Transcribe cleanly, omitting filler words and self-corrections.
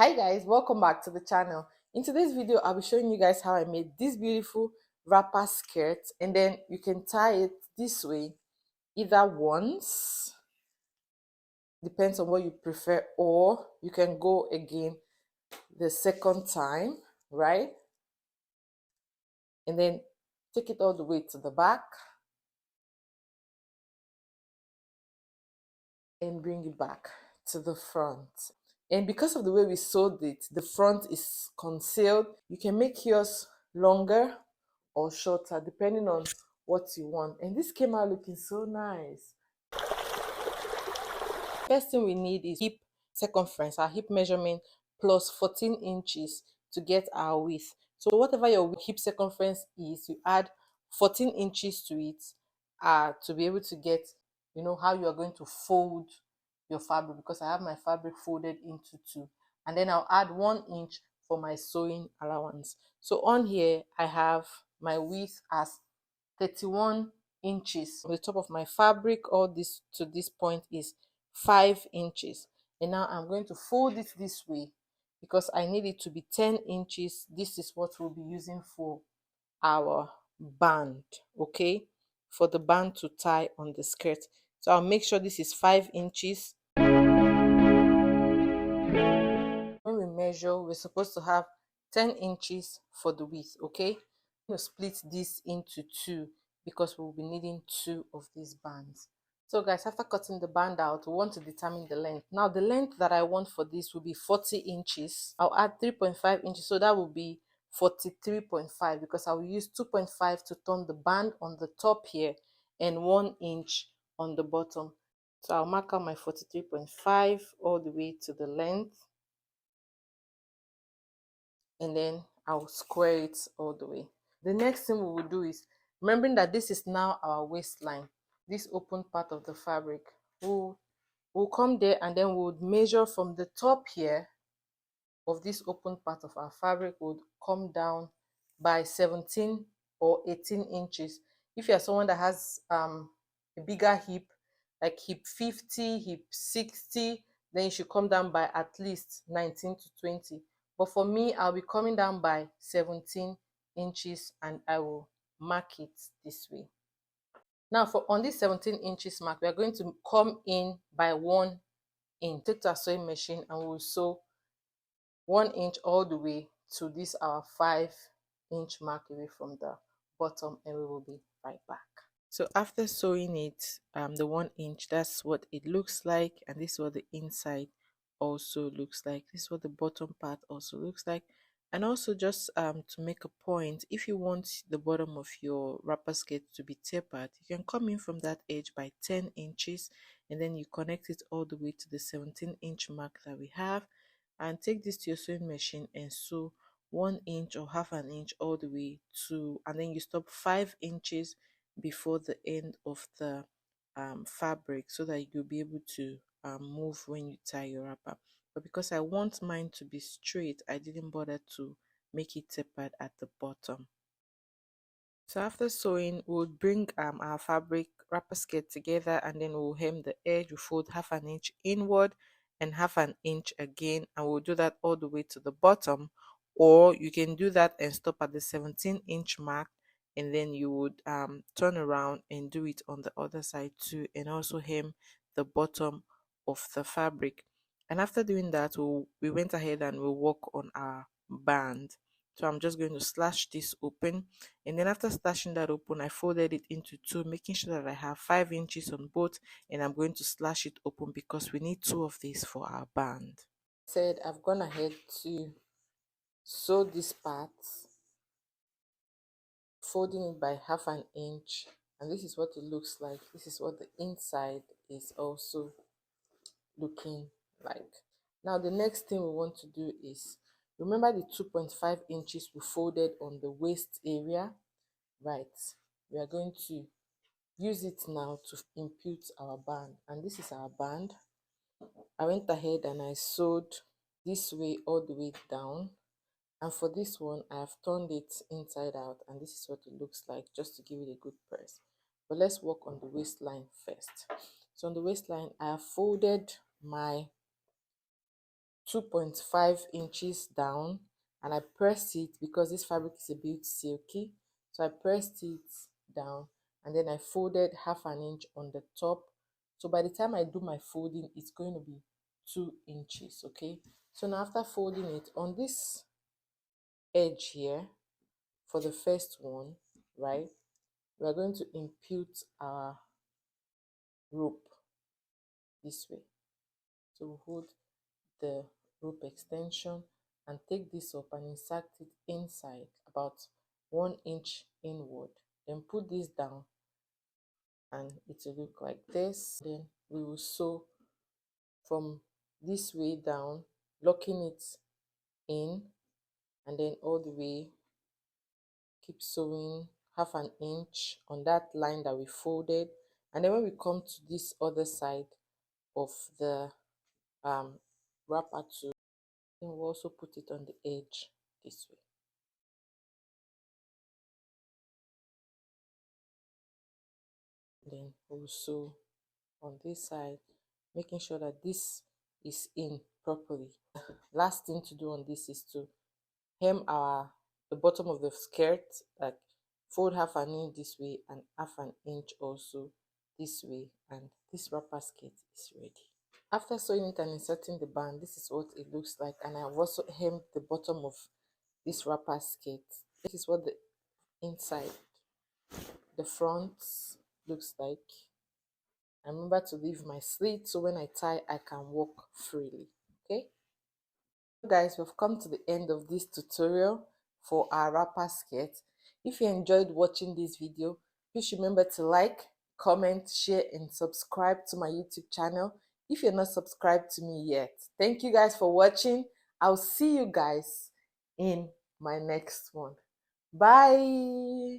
Hi guys, welcome back to the channel. In today's video, I'll be showing you guys how I made this beautiful wrapper skirt, and then you can tie it this way either once, depends on what you prefer, or you can go again the second time, right? And then take it all the way to the back and bring it back to the front. And because of the way we sewed it, the front is concealed. You can make yours longer or shorter depending on what you want. And this came out looking so nice. First thing we need is hip circumference, our hip measurement plus 14 inches to get our width. So whatever your hip circumference is, you add 14 inches to it to be able to get, how you are going to fold your fabric, because I have my fabric folded into two. And then I'll add 1 inch for my sewing allowance. So on here, I have my width as 31 inches. On the top of my fabric, all this to this point is 5 inches. And now I'm going to fold it this way because I need it to be 10 inches. This is what we'll be using for our band, okay? For the band to tie on the skirt. So I'll make sure this is 5 inches. When we measure, we're supposed to have 10 inches for the width, okay? I'm going to split this into two because we'll be needing two of these bands. So guys, after cutting the band out, we want to determine the length. Now the length that I want for this will be 40 inches. I'll add 3.5 inches, so that will be 43.5 because I will use 2.5 to turn the band on the top here and 1 inch on the bottom. So I'll mark out my 43.5 all the way to the length, and then I'll square it all the way. The next thing we will do is, remembering that this is now our waistline, this open part of the fabric, we'll come there and then we'll measure from the top here of this open part of our fabric. Would come down by 17 or 18 inches. If you're someone that has a bigger hip, like hip 50, hip 60, then you should come down by at least 19 to 20. But for me, I'll be coming down by 17 inches and I will mark it this way. Now on this 17 inches mark, we are going to come in by 1 inch. Take to our sewing machine and we'll sew 1 inch all the way to this our 5-inch mark away from the bottom, and we will be right back. So after sewing it, the 1 inch, that's what it looks like, and this is what the inside also looks like. This is what the bottom part also looks like. And also, just to make a point, if you want the bottom of your wrapper skirt to be tapered, you can come in from that edge by 10 inches, and then you connect it all the way to the 17-inch mark that we have, and take this to your sewing machine and sew 1 inch or half an inch all the way to, and then you stop 5 inches before the end of the fabric, so that you'll be able to move when you tie your wrapper. But because I want mine to be straight, I didn't bother to make it tapered at the bottom. So after sewing, we'll bring our fabric wrapper skirt together, and then we'll hem the edge. We'll fold half an inch inward and half an inch again, and we'll do that all the way to the bottom. Or you can do that and stop at the 17-inch mark, and then you would turn around and do it on the other side too, and also hem the bottom of the fabric. And after doing that, we went ahead and we'll work on our band. So I'm just going to slash this open, and then after slashing that open, I folded it into two, making sure that I have 5 inches on both, and I'm going to slash it open because we need two of these for our band. I've gone ahead to sew this part, folding it by half an inch, and this is what it looks like. This is what the inside is also looking like. Now the next thing we want to do is, remember the 2.5 inches we folded on the waist area, right? We are going to use it now to impute our band, and this is our band. I went ahead and I sewed this way all the way down, and for this one I have turned it inside out, and this is what it looks like, just to give it a good press. But let's work on the waistline first. So on the waistline, I have folded my 2.5 inches down, and I pressed it because this fabric is a bit silky. So I pressed it down, and then I folded half an inch on the top. So by the time I do my folding, it's going to be 2 inches. Okay, so now after folding it on this edge here for the first one, right, we are going to impute our rope this way. So we hold the rope extension and take this up and insert it inside about 1 inch inward. Then put this down and it will look like this. Then we will sew from this way down, locking it in, and then all the way keep sewing half an inch on that line that we folded. And then when we come to this other side of the wrapper too, then we'll also put it on the edge this way. Then we'll sew on this side, making sure that this is in properly. Last thing to do on this is to hem the bottom of the skirt, like fold half an inch this way and half an inch also this way, and this wrapper skirt is ready. After sewing it and inserting the band, this is what it looks like, and I've also hemmed the bottom of this wrapper skirt. This is what the inside, the front looks like. I remember to leave my slit so when I tie I can walk freely. Okay, guys, we've come to the end of this tutorial for our wrapper skirt. If you enjoyed watching this video, please remember to like, comment, share and subscribe to my YouTube channel if you're not subscribed to me yet. Thank you guys for watching. I'll see you guys in my next one. Bye.